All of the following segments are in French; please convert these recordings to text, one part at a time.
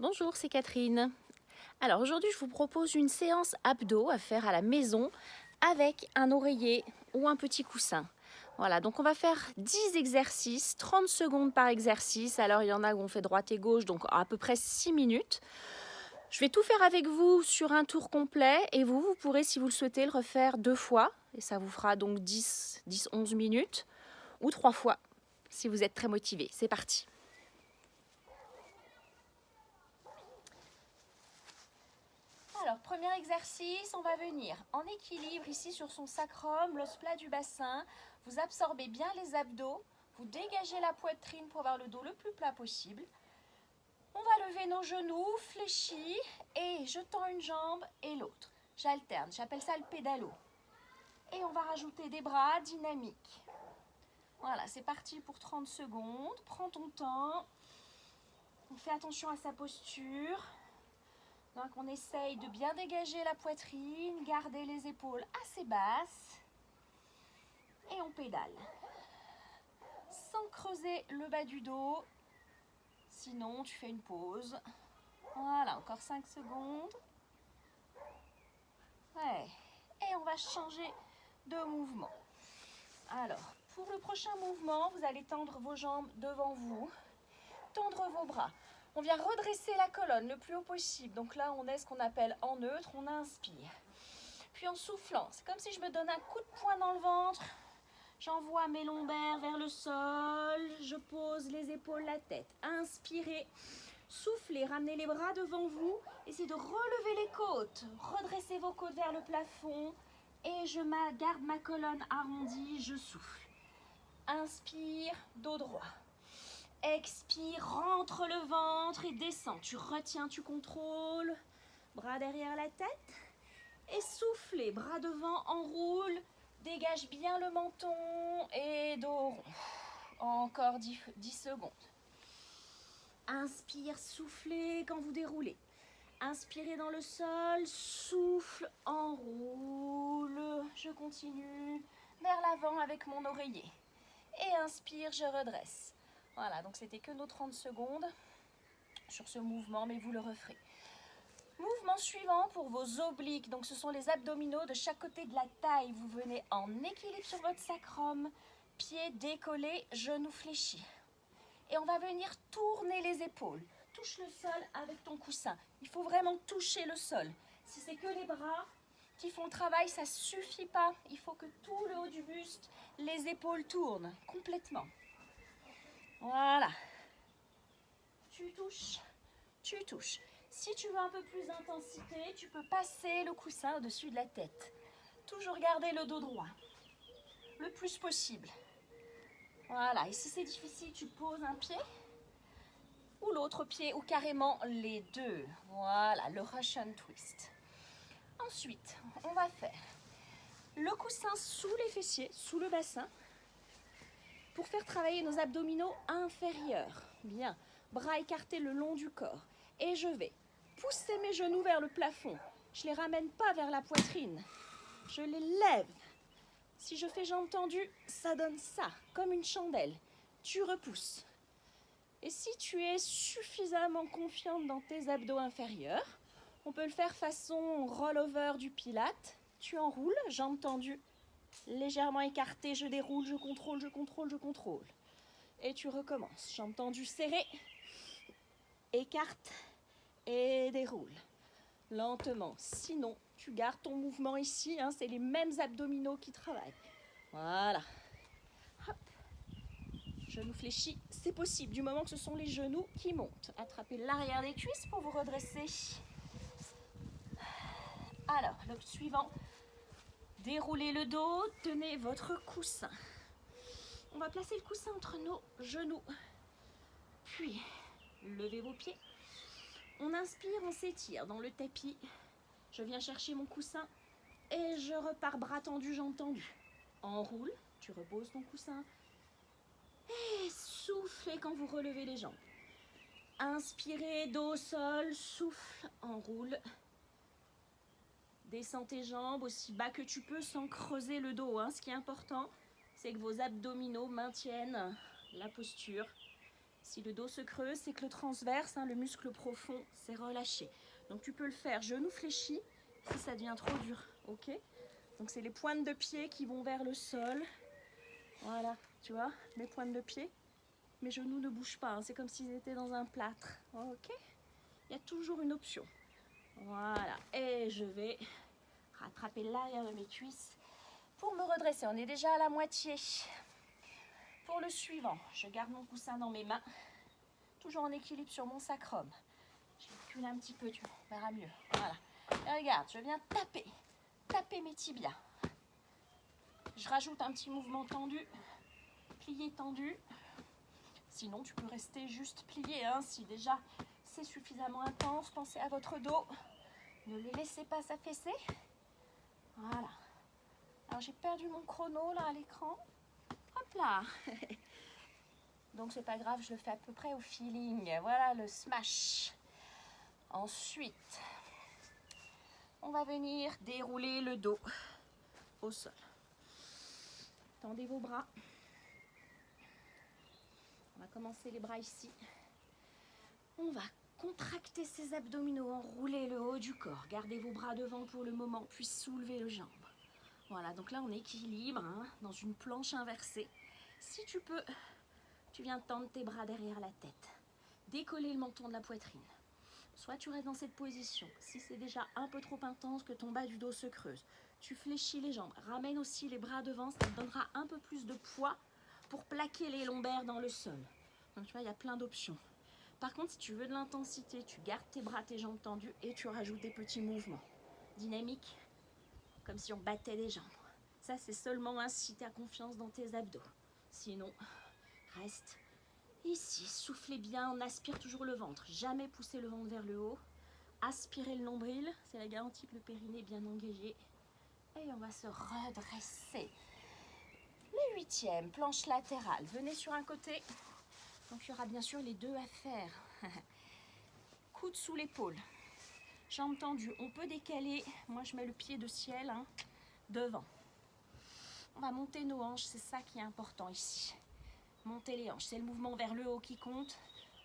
Bonjour, c'est Catherine. Alors aujourd'hui, je vous propose une séance abdos à faire à la maison avec un oreiller ou un petit coussin. Voilà, donc on va faire 10 exercices, 30 secondes par exercice. Alors il y en a où on fait droite et gauche, donc à peu près 6 minutes. Je vais tout faire avec vous sur un tour complet et vous pourrez, si vous le souhaitez, le refaire 2 fois. Et ça vous fera donc 10-11 minutes ou 3 fois si vous êtes très motivé. C'est parti. Alors, premier exercice, on va venir en équilibre ici sur son sacrum, l'os plat du bassin. Vous absorbez bien les abdos, vous dégagez la poitrine pour avoir le dos le plus plat possible. On va lever nos genoux, fléchis et je tends une jambe et l'autre. J'alterne, j'appelle ça le pédalo. Et on va rajouter des bras dynamiques. Voilà, c'est parti pour 30 secondes. Prends ton temps. On fait attention à sa posture. Donc on essaye de bien dégager la poitrine, garder les épaules assez basses et on pédale. Sans creuser le bas du dos, sinon tu fais une pause. Voilà, encore 5 secondes. Ouais. Et on va changer de mouvement. Alors, pour le prochain mouvement, vous allez tendre vos jambes devant vous, tendre vos bras. On vient redresser la colonne le plus haut possible. Donc là, on est ce qu'on appelle en neutre, on inspire. Puis en soufflant, c'est comme si je me donne un coup de poing dans le ventre. J'envoie mes lombaires vers le sol. Je pose les épaules, la tête. Inspirez, soufflez, ramenez les bras devant vous. Essayez de relever les côtes. Redressez vos côtes vers le plafond. Et je garde ma colonne arrondie, je souffle. Inspire, dos droit. Expire, rentre le ventre et descends. Tu retiens, tu contrôles. Bras derrière la tête. Et soufflez, bras devant, enroule. Dégage bien le menton et dos rond. Encore 10 secondes. Inspire, soufflez quand vous déroulez. Inspirez dans le sol, souffle, enroule. Je continue vers l'avant avec mon oreiller. Et inspire, je redresse. Voilà, donc c'était que nos 30 secondes sur ce mouvement, mais vous le referez. Mouvement suivant pour vos obliques. Donc ce sont les abdominaux de chaque côté de la taille. Vous venez en équilibre sur votre sacrum, pieds décollés, genoux fléchis. Et on va venir tourner les épaules. Touche le sol avec ton coussin. Il faut vraiment toucher le sol. Si c'est que les bras qui font le travail, ça ne suffit pas. Il faut que tout le haut du buste, les épaules tournent complètement. Voilà. Tu touches, tu touches. Si tu veux un peu plus d'intensité, tu peux passer le coussin au-dessus de la tête. Toujours garder le dos droit, le plus possible. Voilà, et si c'est difficile, tu poses un pied ou l'autre pied ou carrément les deux. Voilà, le Russian twist. Ensuite, on va faire le coussin sous les fessiers, sous le bassin, pour faire travailler nos abdominaux inférieurs. Bien, bras écartés le long du corps. Et je vais pousser mes genoux vers le plafond. Je ne les ramène pas vers la poitrine. Je les lève. Si je fais jambes tendues, ça donne ça, comme une chandelle. Tu repousses. Et si tu es suffisamment confiante dans tes abdos inférieurs, on peut le faire façon roll-over du pilate. Tu enroules, jambes tendues, légèrement écartées, je déroule, je contrôle, je contrôle, je contrôle. Et tu recommences. Jambes tendues serrées, écarte et déroule. Lentement. Sinon, tu gardes ton mouvement ici. C'est les mêmes abdominaux qui travaillent. Voilà. Hop. Genoux fléchis, c'est possible du moment que ce sont les genoux qui montent. Attrapez l'arrière des cuisses pour vous redresser. Alors, le suivant. Déroulez le dos, tenez votre coussin. On va placer le coussin entre nos genoux. Puis, levez vos pieds. On inspire, on s'étire dans le tapis. Je viens chercher mon coussin et je repars bras tendus, jambes tendues. Enroule, tu reposes ton coussin. Et soufflez quand vous relevez les jambes. Inspirez, dos au sol, souffle, enroule. Descends tes jambes aussi bas que tu peux sans creuser le dos. Ce qui est important, c'est que vos abdominaux maintiennent la posture. Si le dos se creuse, c'est que le transverse, le muscle profond, s'est relâché. Donc tu peux le faire genou fléchi si ça devient trop dur, ok? Donc c'est les pointes de pied qui vont vers le sol. Voilà, tu vois, mes pointes de pied. Mes genoux ne bougent pas, c'est comme s'ils étaient dans un plâtre, ok? Il y a toujours une option. Voilà, et je vais rattraper l'arrière de mes cuisses pour me redresser. On est déjà à la moitié. Pour le suivant, je garde mon coussin dans mes mains, toujours en équilibre sur mon sacrum. Je recule un petit peu, tu verras mieux. Voilà. Et regarde, je viens taper mes tibias. Je rajoute un petit mouvement tendu, plié tendu. Sinon, tu peux rester juste plié, si déjà c'est suffisamment intense. Pensez à votre dos. Ne le laissez pas s'affaisser. Voilà. Alors, j'ai perdu mon chrono là à l'écran. Hop là. Donc, c'est pas grave, je le fais à peu près au feeling. Voilà le smash. Ensuite, on va venir dérouler le dos au sol. Tendez vos bras. On va commencer les bras ici. On va contracter ses abdominaux, enrouler le haut du corps. Gardez vos bras devant pour le moment, puis soulevez le jambe. Voilà, donc là on équilibre dans une planche inversée. Si tu peux, tu viens tendre tes bras derrière la tête. Décoller le menton de la poitrine. Soit tu restes dans cette position. Si c'est déjà un peu trop intense, que ton bas du dos se creuse, tu fléchis les jambes. Ramène aussi les bras devant, ça te donnera un peu plus de poids pour plaquer les lombaires dans le sol. Donc tu vois, il y a plein d'options. Par contre, si tu veux de l'intensité, tu gardes tes bras, tes jambes tendues et tu rajoutes des petits mouvements dynamiques, comme si on battait des jambes. Ça, c'est seulement si tu as confiance dans tes abdos. Sinon, reste ici. Soufflez bien, on aspire toujours le ventre. Jamais pousser le ventre vers le haut. Aspirez le nombril, c'est la garantie que le périnée est bien engagé. Et on va se redresser. Le 8e, planche latérale. Venez sur un côté. Donc il y aura bien sûr les deux à faire. Coude sous l'épaule. Jambes tendues. On peut décaler. Moi je mets le pied de ciel devant. On va monter nos hanches. C'est ça qui est important ici. Monter les hanches. C'est le mouvement vers le haut qui compte.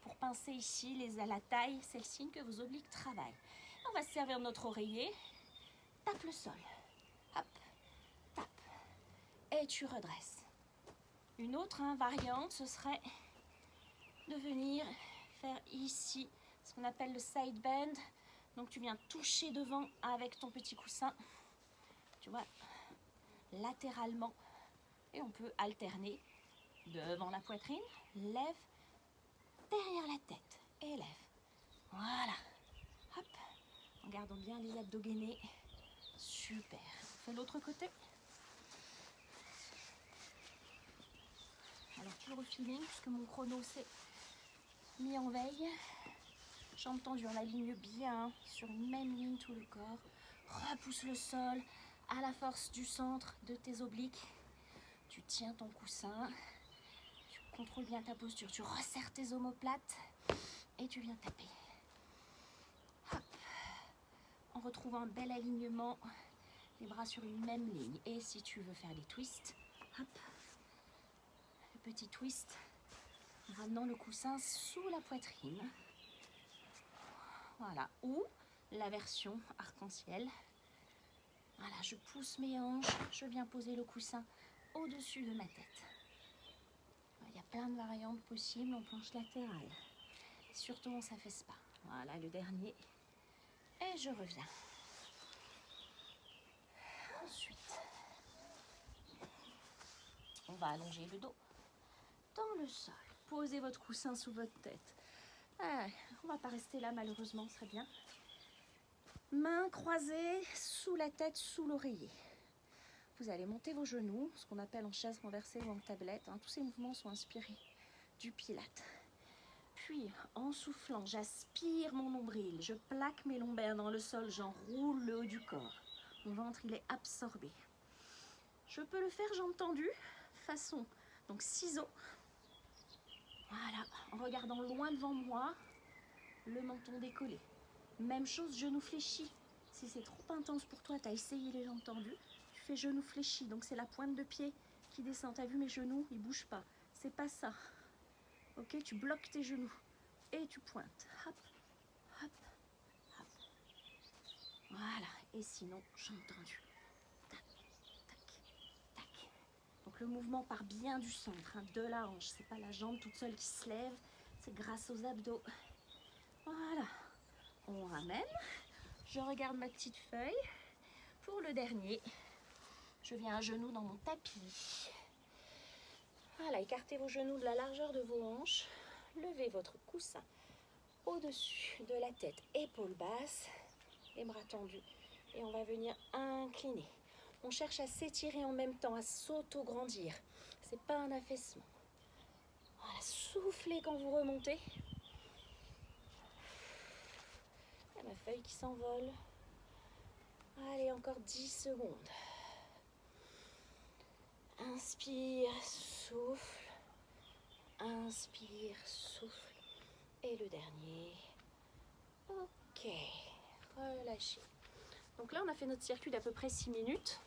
Pour pincer ici à la taille, c'est le signe que vos obliques travaillent. On va se servir de notre oreiller. Tape le sol. Hop. Tape. Et tu redresses. Une autre variante, ce serait de venir faire ici ce qu'on appelle le side bend. Donc tu viens toucher devant avec ton petit coussin, tu vois, latéralement. Et on peut alterner devant la poitrine, lève, derrière la tête et lève. Voilà. Hop. En gardant bien les abdos gainés. Super. On fait l'autre côté. Alors toujours au feeling, puisque mon chrono s'est mis en veille. Jambes tendues, on aligne bien sur une même ligne tout le corps. Repousse le sol à la force du centre de tes obliques. Tu tiens ton coussin. Tu contrôles bien ta posture. Tu resserres tes omoplates et tu viens taper. Hop. En retrouvant un bel alignement, les bras sur une même ligne. Et si tu veux faire des twists, hop, le petit twist, en ramenant le coussin sous la poitrine. Voilà, ou la version arc-en-ciel. Voilà, je pousse mes hanches, je viens poser le coussin au-dessus de ma tête. Il y a plein de variantes possibles en planche latérale. Surtout, on ne s'affaisse pas. Voilà, le dernier. Et je reviens. Ensuite, on va allonger le dos dans le sol. Posez votre coussin sous votre tête. On ne va pas rester là, malheureusement, ce serait bien. Mains croisées sous la tête, sous l'oreiller. Vous allez monter vos genoux, ce qu'on appelle en chaise renversée ou en tablette. Tous ces mouvements sont inspirés du pilate. Puis, en soufflant, j'aspire mon nombril. Je plaque mes lombaires dans le sol. J'enroule le haut du corps. Mon ventre, il est absorbé. Je peux le faire jambes tendues, façon donc ciseaux. Voilà, en regardant loin devant moi, le menton décollé. Même chose, genoux fléchis. Si c'est trop intense pour toi, tu as essayé les jambes tendues, tu fais genoux fléchis. Donc c'est la pointe de pied qui descend. Tu as vu mes genoux, ils ne bougent pas. C'est pas ça. Ok, tu bloques tes genoux et tu pointes. Hop, hop, hop. Voilà, et sinon, jambes tendues. Tac, tac, tac. Donc le mouvement part bien du centre, hein, de la hanche. C'est pas la jambe toute seule qui se lève, c'est grâce aux abdos. Voilà, on ramène. Je regarde ma petite feuille. Pour le dernier, je viens à genoux dans mon tapis. Voilà, écartez vos genoux de la largeur de vos hanches. Levez votre coussin au-dessus de la tête, épaules basses, les bras tendus. Et on va venir incliner. On cherche à s'étirer en même temps, à s'auto-grandir. C'est pas un affaissement. Voilà, soufflez quand vous remontez. Il y a ma feuille qui s'envole. Allez, encore 10 secondes. Inspire, souffle. Inspire, souffle. Et le dernier. Ok, relâchez. Donc là, on a fait notre circuit d'à peu près 6 minutes.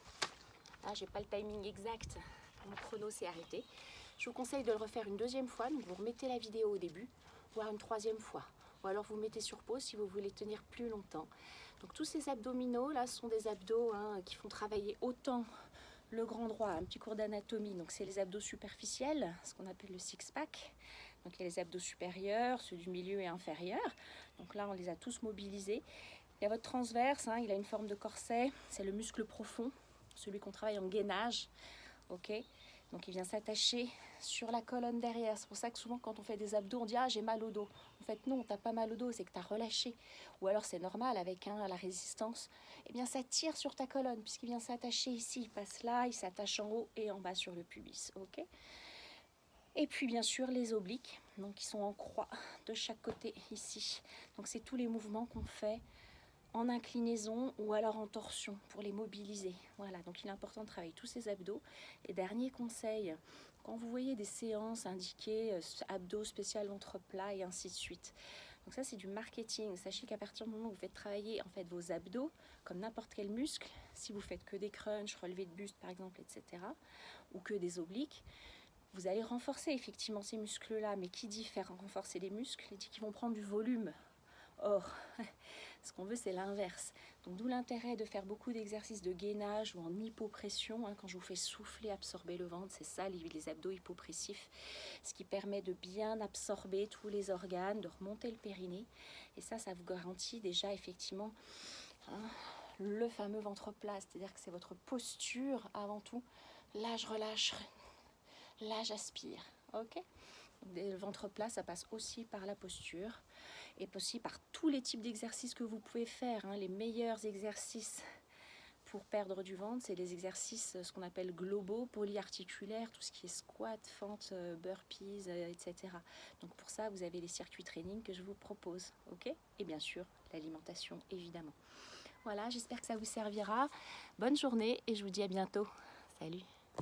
Là, j'ai pas le timing exact. Mon chrono s'est arrêté. Je vous conseille de le refaire une deuxième fois. Donc, vous remettez la vidéo au début, voire une troisième fois. Ou alors, vous mettez sur pause si vous voulez tenir plus longtemps. Donc, tous ces abdominaux, là, sont des abdos qui font travailler autant le grand droit. Un petit cours d'anatomie. Donc, c'est les abdos superficiels, ce qu'on appelle le six-pack. Donc, il y a les abdos supérieurs, ceux du milieu et inférieurs. Donc là, on les a tous mobilisés. Il y a votre transverse, il a une forme de corset. C'est le muscle profond, celui qu'on travaille en gainage. Ok, donc il vient s'attacher sur la colonne derrière. C'est pour ça que souvent, quand on fait des abdos, on dit « Ah, j'ai mal au dos ». En fait, non, t'as pas mal au dos, c'est que tu as relâché. Ou alors, c'est normal, avec la résistance. Eh bien, ça tire sur ta colonne, puisqu'il vient s'attacher ici. Il passe là, il s'attache en haut et en bas sur le pubis. Ok. Et puis bien sûr les obliques, donc qui sont en croix de chaque côté ici. Donc c'est tous les mouvements qu'on fait en inclinaison ou alors en torsion pour les mobiliser. Voilà, donc il est important de travailler tous ces abdos. Et dernier conseil, quand vous voyez des séances indiquées abdos spécial ventre plat et ainsi de suite. Donc ça c'est du marketing. Sachez qu'à partir du moment où vous faites travailler en fait vos abdos, comme n'importe quel muscle, si vous faites que des crunchs, relevés de buste par exemple, etc., ou que des obliques, vous allez renforcer effectivement ces muscles-là, mais qui dit faire renforcer les muscles, il dit qu'ils vont prendre du volume. Or, ce qu'on veut, c'est l'inverse. Donc, d'où l'intérêt de faire beaucoup d'exercices de gainage ou en hypopression. Quand je vous fais souffler, absorber le ventre, c'est ça, les abdos hypopressifs. Ce qui permet de bien absorber tous les organes, de remonter le périnée. Et ça vous garantit déjà effectivement le fameux ventre plat. C'est-à-dire que c'est votre posture avant tout. Là, je relâche. Là, j'aspire, ok. Le ventre plat, ça passe aussi par la posture et aussi par tous les types d'exercices que vous pouvez faire. Les meilleurs exercices pour perdre du ventre, c'est les exercices, ce qu'on appelle globaux, polyarticulaires, tout ce qui est squat, fente, burpees, etc. Donc pour ça, vous avez les circuits training que je vous propose, ok. Et bien sûr, l'alimentation, évidemment. Voilà, j'espère que ça vous servira. Bonne journée et je vous dis à bientôt. Salut.